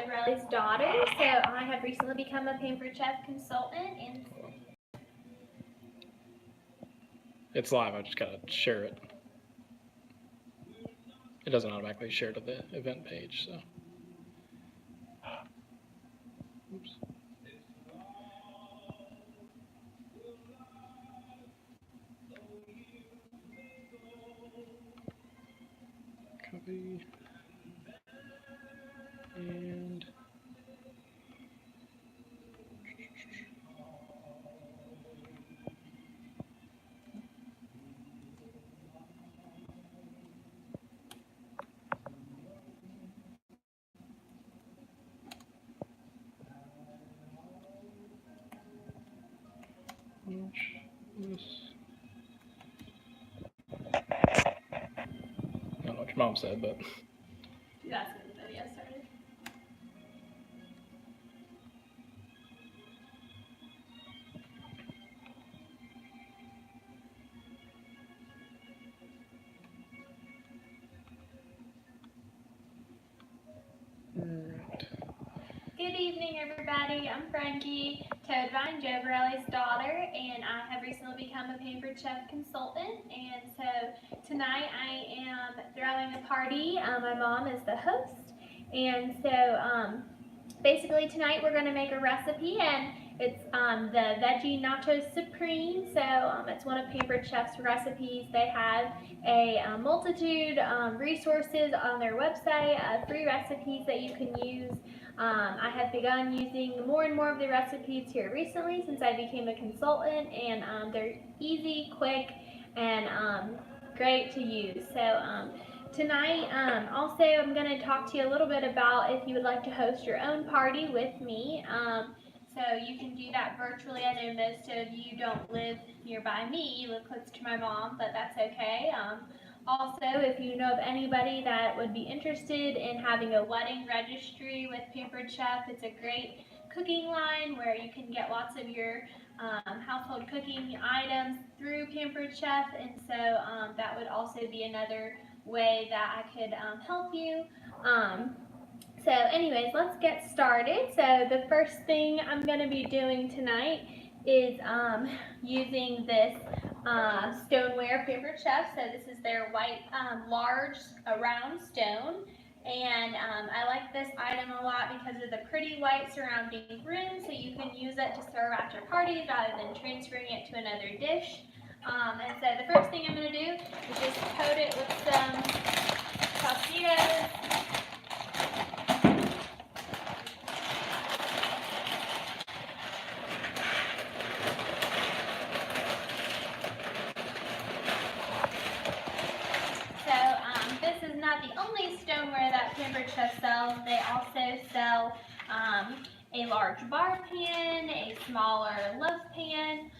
Joe daughter. So I have recently become a Pampered Chef consultant, and it's live. I just gotta share it. It doesn't automatically share to the event page, so. Oops. Copy. And I don't know what your mom said, but. that's when the video started. Good evening, everybody. I'm Frankie, Joe's daughter, and I have recently become a Pampered Chef consultant. And so tonight I am throwing a party. My mom is the host, and so basically tonight we're going to make a recipe, and it's the Veggie Nacho Supreme. So it's one of Pampered Chef's recipes. They have a multitude resources on their website, free recipes that you can use. I have begun using more and more of the recipes here recently since I became a consultant, and they're easy, quick, and great to use. So tonight also I'm going to talk to you a little bit about if you would like to host your own party with me. So you can do that virtually. I know most of you don't live nearby me, you live close to my mom, but that's okay. Also, if you know of anybody that would be interested in having a wedding registry with Pampered Chef, it's a great cooking line where you can get lots of your household cooking items through Pampered Chef, and so that would also be another way that I could help you. So anyways, let's get started. So the first thing I'm going to be doing tonight is using this stoneware Pampered Chef. So this is their white large round stone, and I like this item a lot because of the pretty white surrounding rim, so you can use it to serve at your parties rather than transferring it to another dish. And so the first thing I'm going to do is just coat it with some tortillas. This is not the only stoneware that Pampered Chef sells. They also sell a large bar pan, a smaller loaf pan.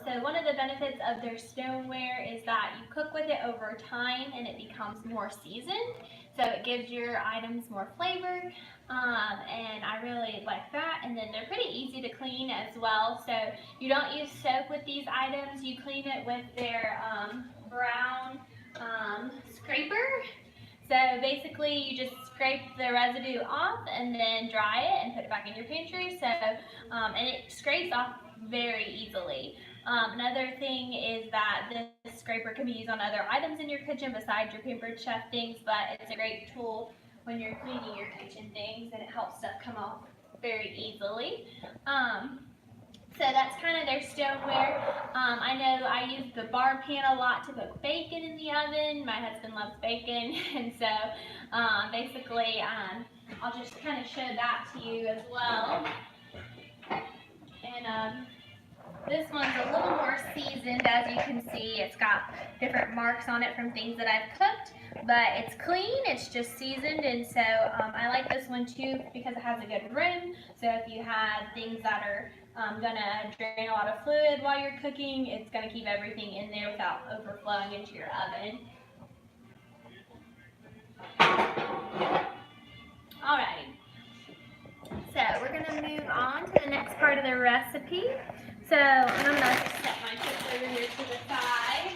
So one of the benefits of their stoneware is that you cook with it over time and it becomes more seasoned. So it gives your items more flavor, and I really like that. And then they're pretty easy to clean as well. So you don't use soap with these items. You clean it with their brown scraper. So basically you just scrape the residue off and then dry it and put it back in your pantry. So and it scrapes off very easily. Another thing is that this scraper can be used on other items in your kitchen besides your Pampered Chef things, but it's a great tool when you're cleaning your kitchen things, and it helps stuff come off very easily. So that's kind of their stoneware. I know I use the bar pan a lot to cook bacon in the oven. My husband loves bacon, and so basically I'll just kind of show that to you as well. And this one's a little more seasoned, as you can see. It's got different marks on it from things that I've cooked, but it's clean, it's just seasoned, and so I like this one too because it has a good rim. So if you have things that are gonna drain a lot of fluid while you're cooking, it's gonna keep everything in there without overflowing into your oven. Alrighty, so we're gonna move on to the next part of the recipe. So I'm gonna set my chips over here to the side.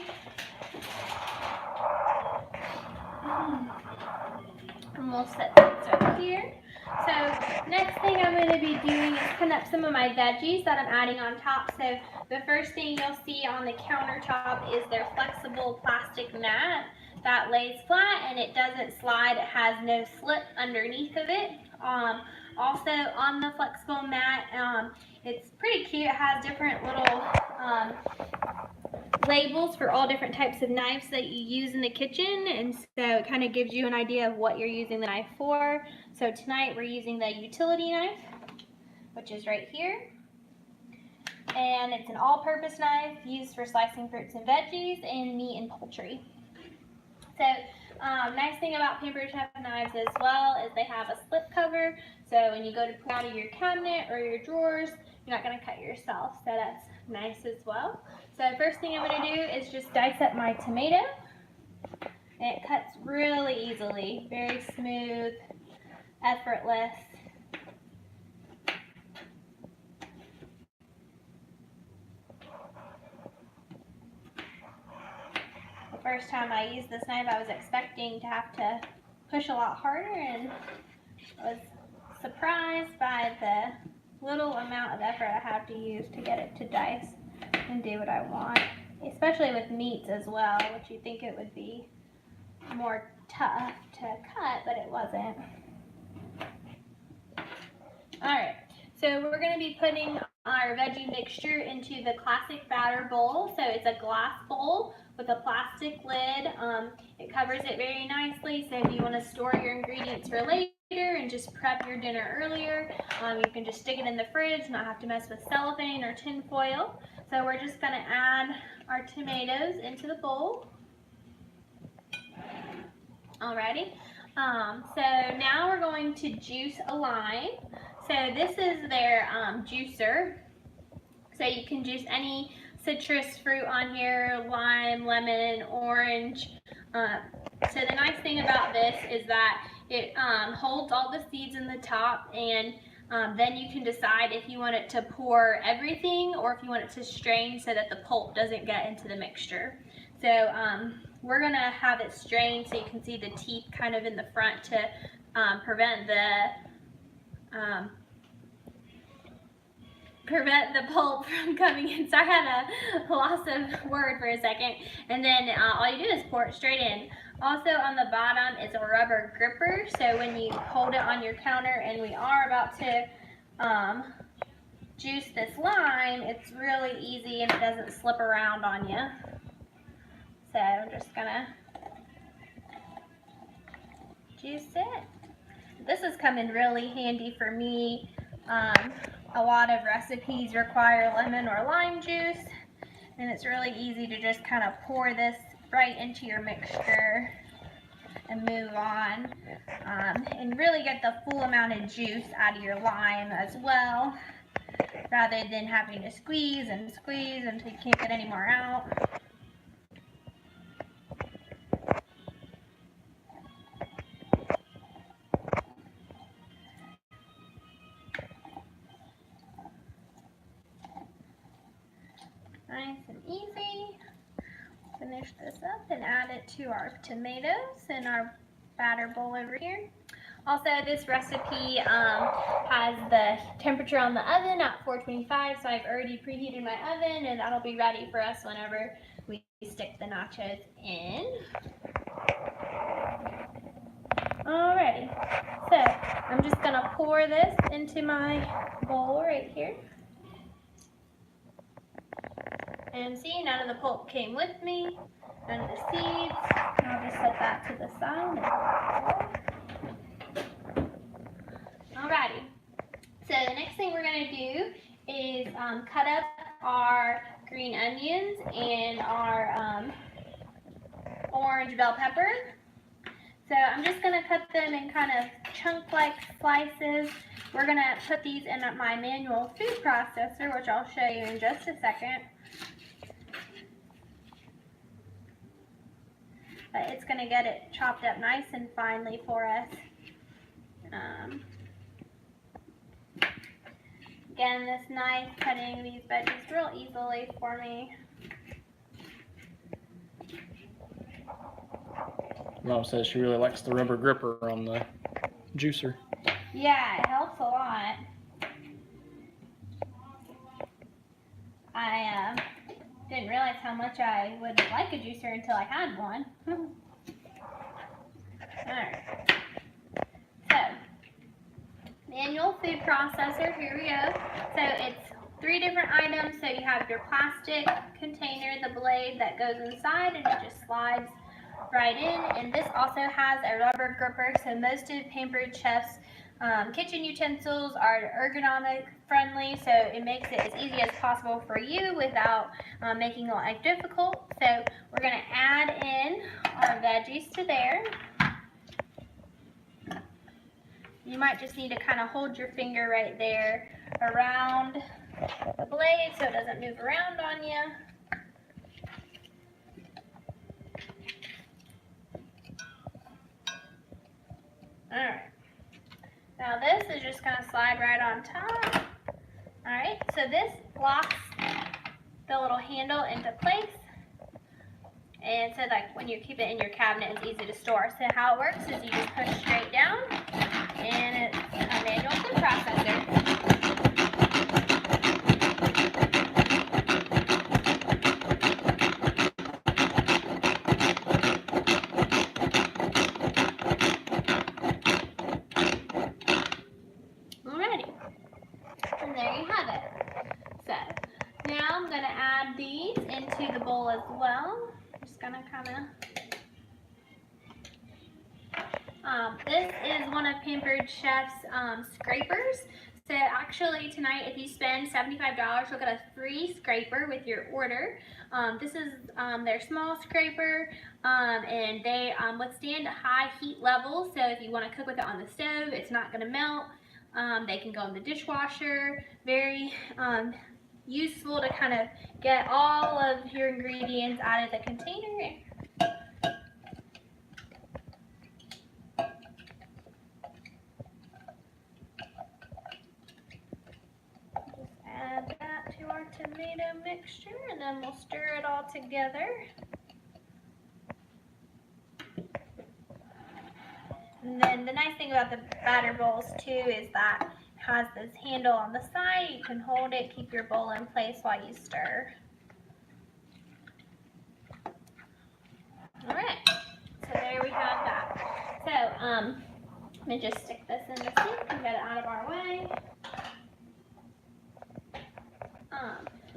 And we'll set this over here. So Next thing I'm going to be doing is cutting up some of my veggies that I'm adding on top. So the first thing you'll see on the countertop is their flexible plastic mat that lays flat and it doesn't slide. It has no slip underneath of it. Also on the flexible mat, it's pretty cute. It has different little labels for all different types of knives that you use in the kitchen, and so it kind of gives you an idea of what you're using the knife for. So tonight we're using the utility knife, which is right here, and it's an all-purpose knife used for slicing fruits and veggies and meat and poultry. So nice thing about Pampered Chef knives as well is they have a slip cover, so when you go to pull out of your cabinet or your drawers, you're not going to cut yourself, so that's nice as well. So first thing I'm going to do is just dice up my tomato. It cuts really easily, very smooth, effortless. The first time I used this knife, I was expecting to have to push a lot harder, and I was surprised by the little amount of effort I have to use to get it to dice and do what I want, especially with meats as well, which you'd think it would be more tough to cut, but it wasn't. Alright, so we're going to be putting our veggie mixture into the classic batter bowl. So it's a glass bowl with a plastic lid. It covers it very nicely, so if you want to store your ingredients for later and just prep your dinner earlier, you can just stick it in the fridge, not have to mess with cellophane or tin foil. So we're just going to add our tomatoes into the bowl. Alrighty, so now we're going to juice a lime. So this is their juicer. So you can juice any citrus fruit on here, lime, lemon, orange. So the nice thing about this is that it holds all the seeds in the top, and then you can decide if you want it to pour everything or if you want it to strain so that the pulp doesn't get into the mixture. So we're going to have it strained so you can see the teeth kind of in the front to prevent the pulp from coming in. So I had a loss of word for a second. And then all you do is pour it straight in. Also on the bottom is a rubber gripper, so when you hold it on your counter and we are about to juice this lime, it's really easy and it doesn't slip around on you. So I'm just gonna juice it. This is coming really handy for me. A lot of recipes require lemon or lime juice, and it's really easy to just kind of pour this right into your mixture and move on, and really get the full amount of juice out of your lime as well, rather than having to squeeze and squeeze until you can't get any more out. Nice and easy. Finish this up and add it to our tomatoes in our batter bowl over here. Also, this recipe has the temperature on the oven at 425, so I've already preheated my oven, and that'll be ready for us whenever we stick the nachos in. Alrighty, so I'm just gonna pour this into my bowl right here. And see, none of the pulp came with me, none of the seeds. I'll just set that to the side. Alrighty, so the next thing we're going to do is cut up our green onions and our orange bell pepper. So I'm just going to cut them in kind of chunk-like slices. We're going to put these in my manual food processor, which I'll show you in just a second. But it's going to get it chopped up nice and finely for us. Again, this knife cutting these veggies real easily for me. Mom says she really likes the rubber gripper on the juicer. Yeah, it helps a lot. I didn't realize how much I would like a juicer until I had one. Alright. So, manual food processor, here we go. So it's 3 different items. So you have your plastic container, the blade that goes inside, and it just slides right in. And this also has a rubber gripper. So most of Pampered Chef's kitchen utensils are ergonomic friendly, so it makes it as easy as possible for you without making life difficult. So we're going to add in our veggies to there. You might just need to kind of hold your finger right there around the blade so it doesn't move around on you. Alright. Now this is just going to slide right on top. Alright, so this locks the little handle into place. And so like when you keep it in your cabinet, it's easy to store. So how it works is you just push straight down, and it's a manual food processor. Alrighty, and there you have it. So now I'm going to add these into the bowl as well. Just going to kind of this is one of Pampered Chef's scrapers. So actually tonight, if you spend $75, you'll get a free scraper with your order. This is their small scraper, and they withstand high heat levels. So if you want to cook with it on the stove, it's not going to melt. They can go in the dishwasher. Very useful to kind of get all of your ingredients out of the container. Add that to our tomato mixture, and then we'll stir it all together. And then the nice thing about the batter bowls too is that it has this handle on the side. You can hold it, keep your bowl in place while you stir. Alright, so there we have that. So, let me just stick this in the sink and get it out of our way.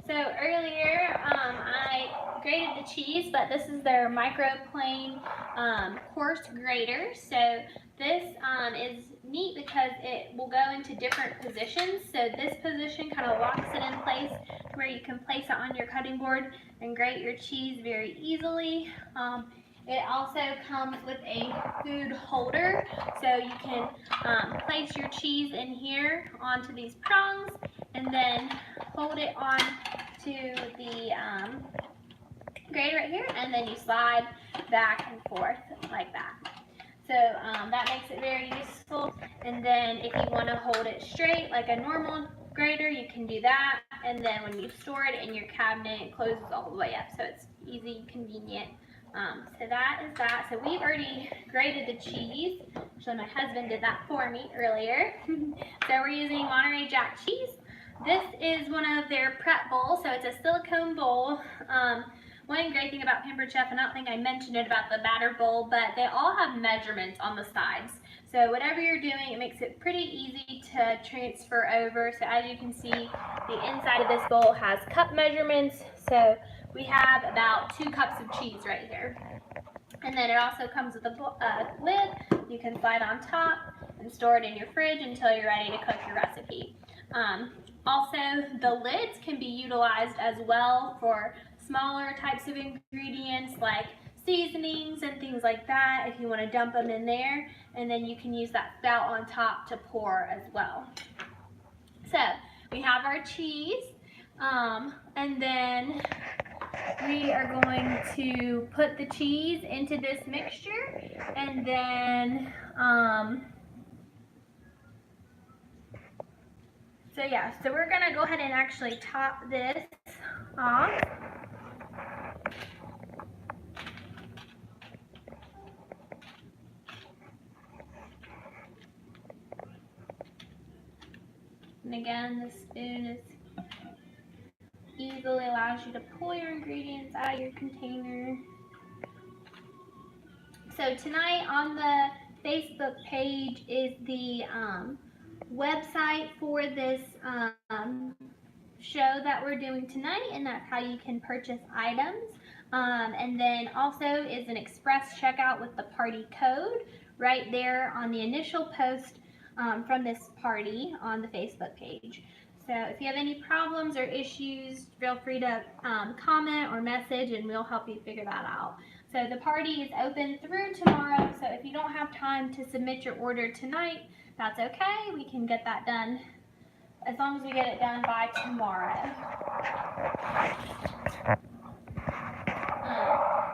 So earlier I grated the cheese, but this is their microplane coarse grater. So this is neat because it will go into different positions. So this position kind of locks it in place where you can place it on your cutting board and grate your cheese very easily. It also comes with a food holder, so you can place your cheese in here onto these prongs and then hold it on to the grater right here, and then you slide back and forth like that. So that makes it very useful. And then if you want to hold it straight like a normal grater, you can do that. And then when you store it in your cabinet, it closes all the way up, so it's easy, convenient. So that is that. So we've already grated the cheese. Actually, my husband did that for me earlier. So we're using Monterey Jack cheese. This is one of their prep bowls, so it's a silicone bowl. One great thing about Pampered Chef, and I don't think I mentioned it about the batter bowl, but they all have measurements on the sides. So whatever you're doing, it makes it pretty easy to transfer over. So as you can see, the inside of this bowl has cup measurements. So we have about 2 cups of cheese right here. And then it also comes with a lid. You can slide on top and store it in your fridge until you're ready to cook your recipe. Also, the lids can be utilized as well for smaller types of ingredients like seasonings and things like that if you want to dump them in there. And then you can use that spout on top to pour as well. So we have our cheese, and then we are going to put the cheese into this mixture, and then so we're gonna go ahead and actually top this off. And again, the spoon is easily allows you to pull your ingredients out of your container. So tonight on the Facebook page is the website for this show that we're doing tonight, and that's how you can purchase items. And then also is an express checkout with the party code right there on the initial post from this party on the Facebook page. So if you have any problems or issues, feel free to comment or message, and we'll help you figure that out. So the party is open through tomorrow, so if you don't have time to submit your order tonight, that's okay. We can get that done as long as we get it done by tomorrow.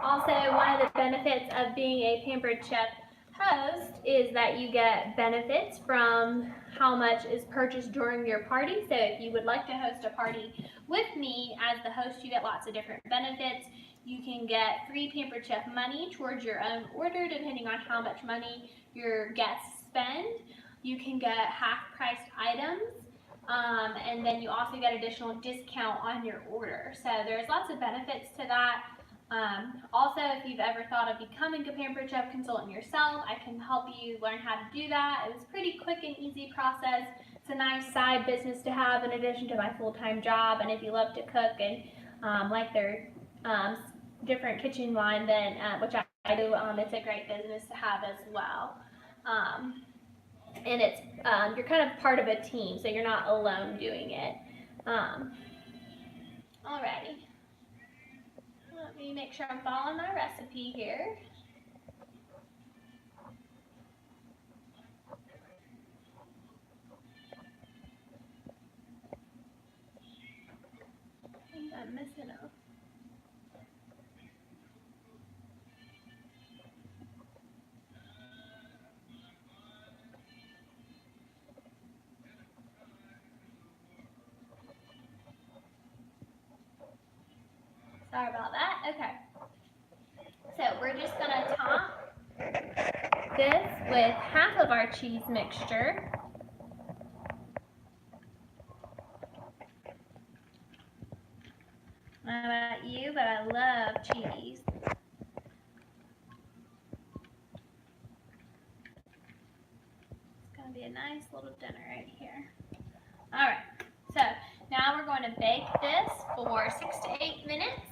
Also, one of the benefits of being a Pampered Chef host is that you get benefits from how much is purchased during your party. So if you would like to host a party with me as the host, you get lots of different benefits. You can get free Pampered Chef money towards your own order depending on how much money your guests spend. You can get half-priced items. And then you also get additional discount on your order. So there's lots of benefits to that. Also, if you've ever thought of becoming a Pampered Chef consultant yourself, I can help you learn how to do that. It was a pretty quick and easy process. It's a nice side business to have in addition to my full-time job. And if you love to cook and like their different kitchen line, then which I do, it's a great business to have as well. And it's you're kind of part of a team, so you're not alone doing it. Alrighty. Let me make sure I'm following my recipe here. I think I'm missing a... Sorry about that. Okay. So we're just going to top this with half of our cheese mixture. I don't know about you, but I love cheese. It's going to be a nice little dinner right here. Alright, so now we're going to bake this for 6 to 8 minutes.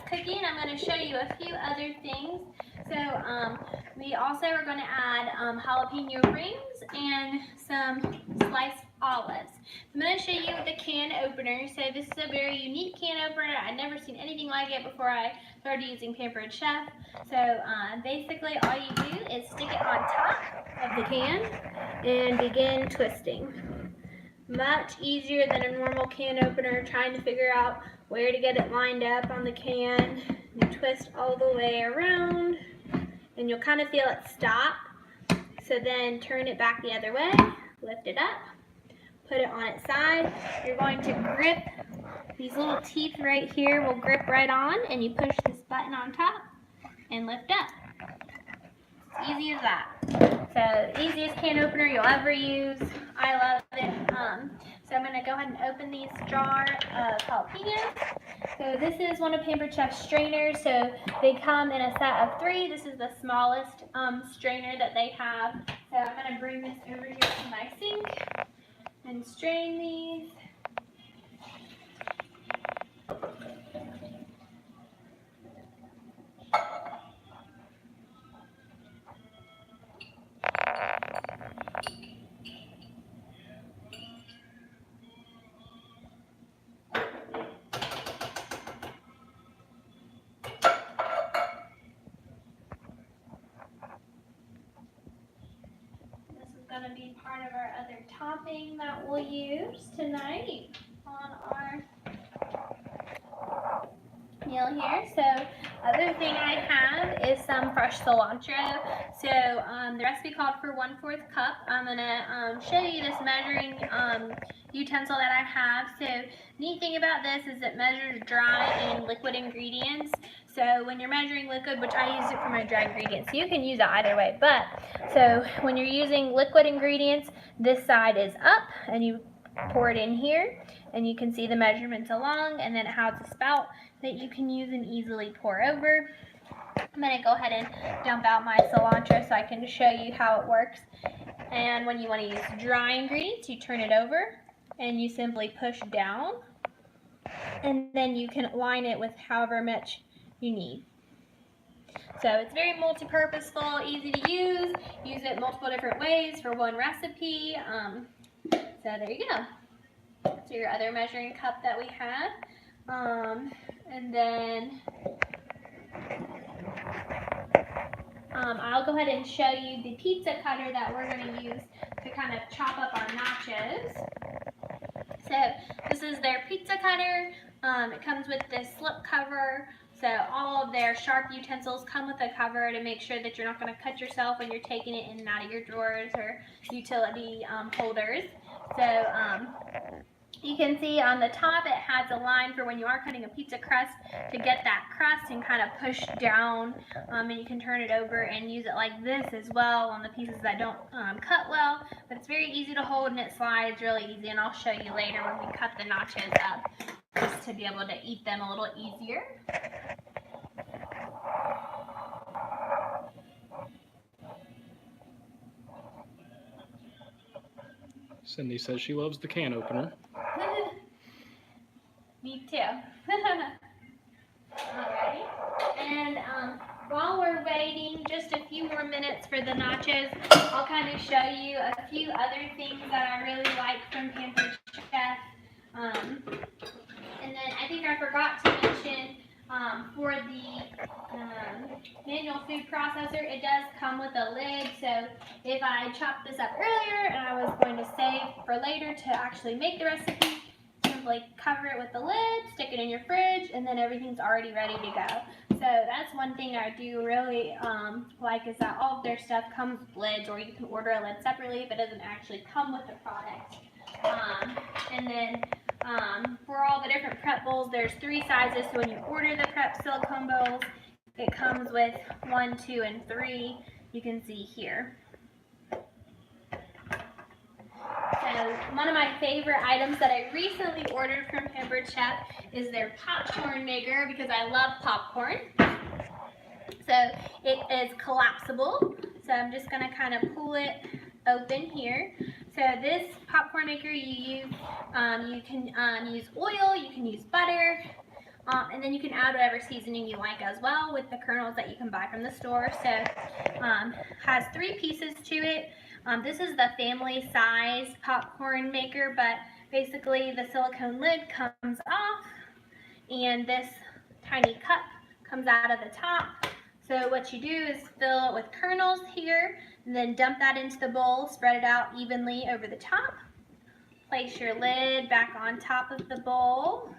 Cooking, I'm going to show you a few other things. So we also are going to add jalapeno rings and some sliced olives. I'm going to show you the can opener. So this is a very unique can opener. I'd never seen anything like it before I started using Pampered Chef. So basically all you do is stick it on top of the can and begin twisting. Much easier than a normal can opener, trying to figure out where to get it lined up on the can. You twist all the way around and you'll kind of feel it stop. So then turn it back the other way, lift it up, put it on its side. You're going to grip, these little teeth right here will grip right on, and you push this button on top and lift up. It's easy as that. So the easiest can opener you'll ever use. I love it. So I'm going to go ahead and open these jar of jalapenos. So this is one of Pampered Chef's strainers. So they come in a set of 3. This is the smallest strainer that they have. So I'm going to bring this over here to my sink and strain these. Going to be part of our other topping that we'll use tonight on our meal here. So other thing I have is some fresh cilantro. So the recipe called for 1/4 cup. I'm gonna show you this measuring utensil that I have. So neat thing about this is it measures dry and liquid ingredients. So when you're measuring liquid, which I use it for my dry ingredients, so you can use it either way. But so when you're using liquid ingredients, this side is up and you pour it in here, and you can see the measurements along, and then it has a spout that you can use and easily pour over. I'm going to go ahead and dump out my cilantro so I can show you how it works. And when you want to use dry ingredients, you turn it over and you simply push down, and then you can line it with however much you need. So it's very multi-purposeful, easy to use it multiple different ways for one recipe. So there you go. So your other measuring cup that we have. And then I'll go ahead and show you the pizza cutter that we're going to use to kind of chop up our nachos. So this is their pizza cutter. It comes with this slip cover. So all of their sharp utensils come with a cover to make sure that you're not going to cut yourself when you're taking it in and out of your drawers or utility holders. So you can see on the top it has a line for when you are cutting a pizza crust to get that crust and kind of push down, and you can turn it over and use it like this as well on the pieces that don't cut well. But it's very easy to hold and it slides really easy, and I'll show you later when we cut the nachos up just to be able to eat them a little easier. Cindy says she loves the can opener. Me too. Alrighty. And while we're waiting just a few more minutes for the nachos, I'll kind of show you a few other things that I really like from Pampered Chef. And then I think I forgot to mention for the manual food processor, it does come with a lid. So if I chopped this up earlier and I was going to save for later to actually make the recipe, simply cover it with the lid, stick it in your fridge, and then everything's already ready to go. So that's one thing I do really like, is that all of their stuff comes with lids, or you can order a lid separately if it doesn't actually come with the product. And then for all the different prep bowls, there's 3 sizes. So when you order the prep silicone bowls, it comes with 1, 2, and 3. You can see here. So one of my favorite items that I recently ordered from Pampered Chef is their popcorn maker, because I love popcorn. So it is collapsible. So I'm just going to kind of pull it open here. So this popcorn maker you use, you can use oil, you can use butter, and then you can add whatever seasoning you like as well with the kernels that you can buy from the store. So has 3 pieces to it. This is the family size popcorn maker, but basically the silicone lid comes off and this tiny cup comes out of the top. So what you do is fill it with kernels here, and then dump that into the bowl, spread it out evenly over the top. Place your lid back on top of the bowl,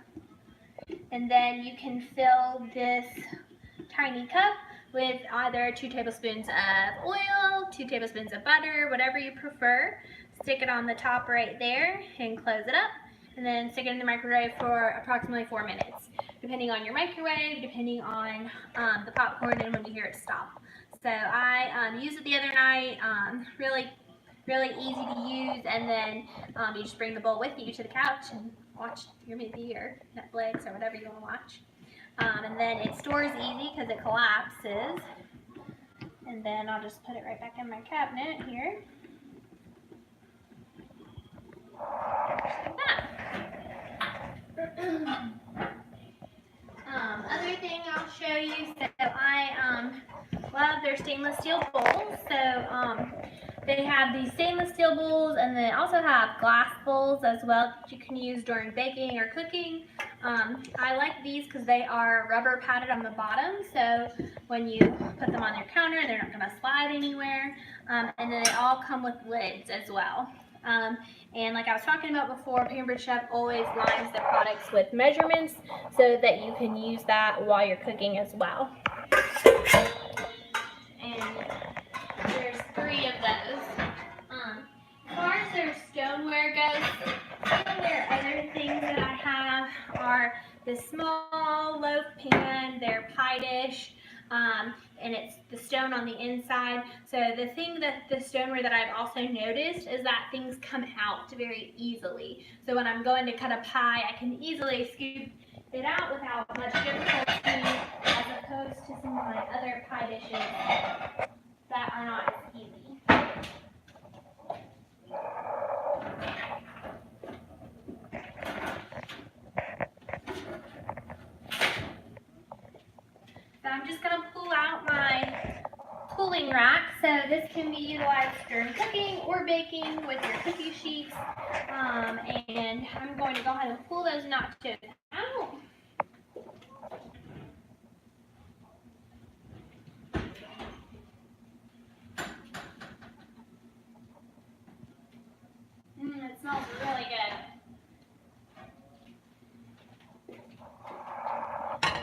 and then you can fill this tiny cup with either 2 tablespoons of oil, 2 tablespoons of butter, whatever you prefer. Stick it on the top right there and close it up, and then stick it in the microwave for approximately 4 minutes, depending on your microwave, depending on the popcorn and when you hear it stop. So I used it the other night, really easy to use, and then you just bring the bowl with you to the couch and watch your movie or Netflix or whatever you want to watch. And then it stores easy because it collapses. And then I'll just put it right back in my cabinet here. Just like that. Other thing I'll show you, so I love their stainless steel bowls. So they have these stainless steel bowls, and they also have glass bowls as well that you can use during baking or cooking. I like these because they are rubber padded on the bottom, so when you put them on your counter, they're not going to slide anywhere. And then they all come with lids as well. And like I was talking about before, Pampered Chef always lines the products with measurements so that you can use that while you're cooking as well. And there's 3 of those. As far as their stoneware goes, some of their other things that I have are the small loaf pan, their pie dish, and it's the stone on the inside. So the thing that the stoneware that I've also noticed is that things come out very easily. So when I'm going to cut a pie, I can easily scoop it out without much difficulty, as opposed to some of my other pie dishes that are not as easy. So I'm just going to pull out my cooling rack. So this can be utilized during cooking or baking with your cookie sheets. And I'm going to go ahead and pull those nachos out. It smells really good.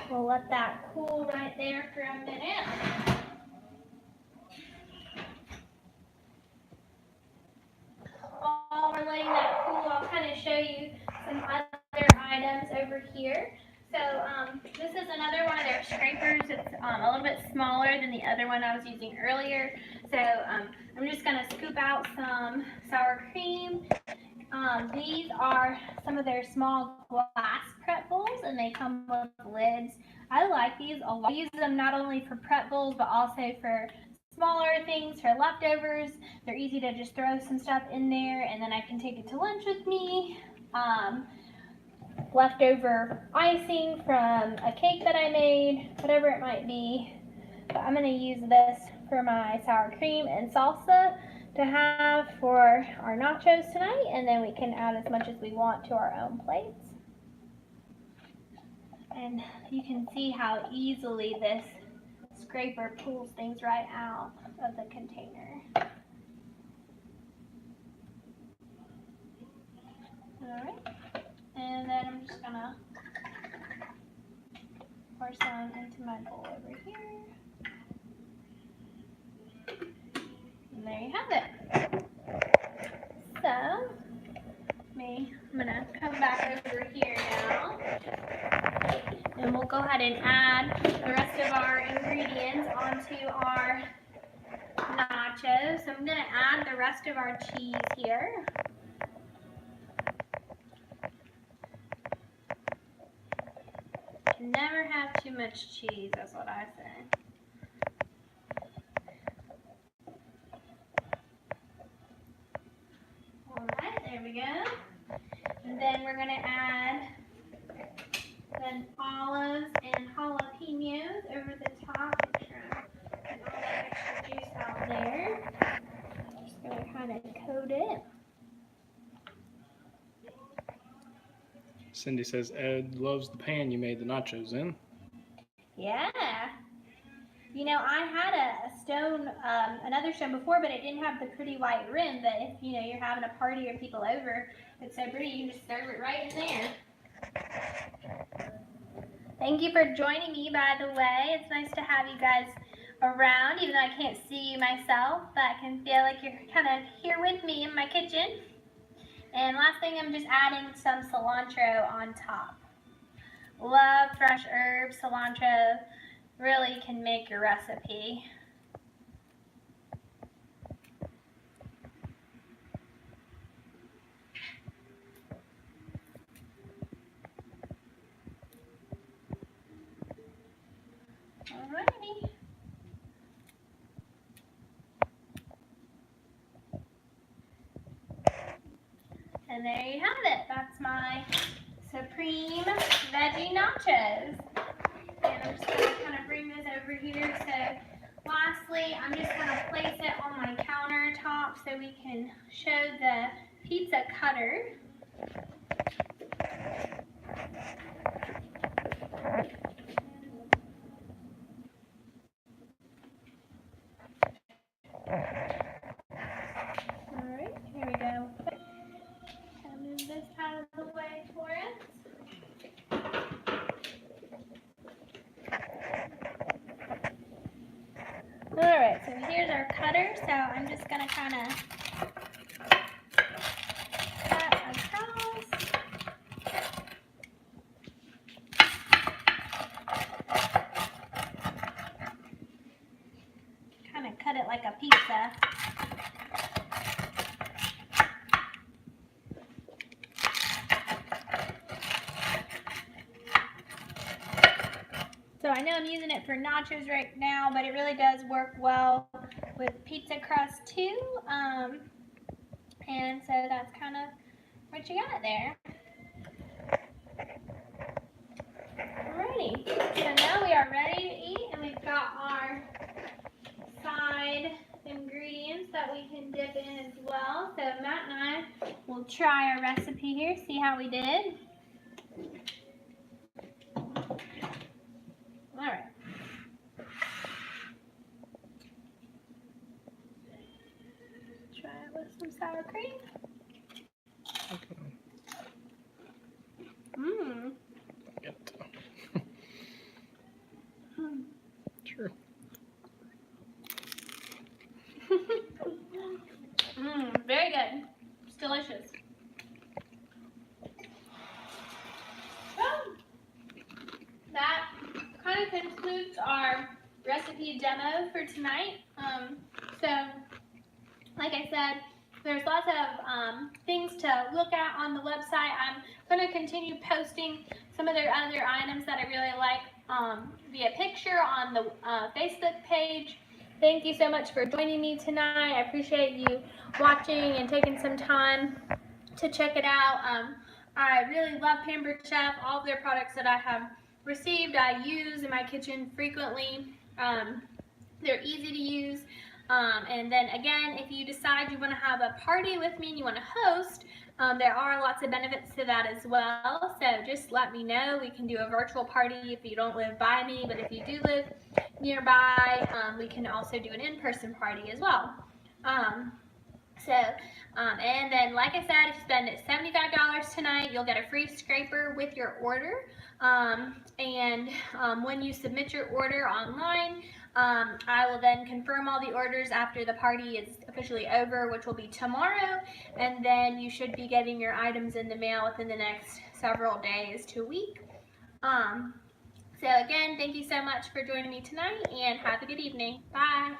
We'll let that cool right there for a minute. While we're letting that cool, I'll kind of show you some other items over here. So this is another one of their scrapers. It's a little bit smaller than the other one I was using earlier. So I'm just going to scoop out some sour cream. These are some of their small glass prep bowls, and they come with lids. I like these a lot. I use them not only for prep bowls, but also for smaller things, for leftovers. They're easy to just throw some stuff in there, and then I can take it to lunch with me. Leftover icing from a cake that I made, whatever it might be. But I'm going to use this for my sour cream and salsa to have for our nachos tonight, and then we can add as much as we want to our own plates. And you can see how easily this scraper pulls things right out of the container. Alright, and then I'm just gonna pour some into my bowl over here. And there you have it. So, I'm gonna come back over here now. And we'll go ahead and add the rest of our ingredients onto our nachos. So I'm going to add the rest of our cheese here. Never have too much cheese, that's what I say. Alright, there we go. And then we're going to add then olives and jalapenos over the top. Make sure I get all that extra juice out there. Just going to kind of coat it. Cindy says Ed loves the pan you made the nachos in. Yeah. You know, I had a stone, another stone before, but it didn't have the pretty white rim. But if, you know, you're having a party or people over, it's so pretty, you can just serve it right in there. Thank you for joining me, by the way. It's nice to have you guys around, even though I can't see you myself, but I can feel like you're kind of here with me in my kitchen. And last thing, I'm just adding some cilantro on top. Love fresh herbs. Cilantro really can make your recipe. Alrighty. And there you have it. That's my supreme veggie nachos. And I'm just going to kind of bring this over here. So lastly, I'm just going to place it on my countertop so we can show the pizza cutter. Alright, here we go. I'm just gonna kind of cut across. Kind of cut it like a pizza. So I know I'm using it for nachos right now, but it really does work well with pizza crust too. And so that's kind of what you got there. Alrighty, so now we are ready to eat, and we've got our side ingredients that we can dip in as well. So Matt and I will try our recipe here, see how we did. Alright. Try it with some sour cream. Mmm. Sure. Very good. It's delicious. Well, that kind of concludes our recipe demo for tonight. So, like I said, there's lots of things to look at on the website. I'm going to continue posting some of their other items that I really like via picture on the Facebook page. Thank you so much for joining me tonight. I appreciate you watching and taking some time to check it out. I really love Pampered Chef. All of their products that I have received, I use in my kitchen frequently. They're easy to use. And then again, if you decide you want to have a party with me and you want to host, there are lots of benefits to that as well. So just let me know. We can do a virtual party if you don't live by me, but if you do live nearby, we can also do an in-person party as well. And then like I said, if you spend $75 tonight, you'll get a free scraper with your order. When you submit your order online, I will then confirm all the orders after the party is officially over, which will be tomorrow, and then you should be getting your items in the mail within the next several days to a week. So again, thank you so much for joining me tonight, and have a good evening. Bye.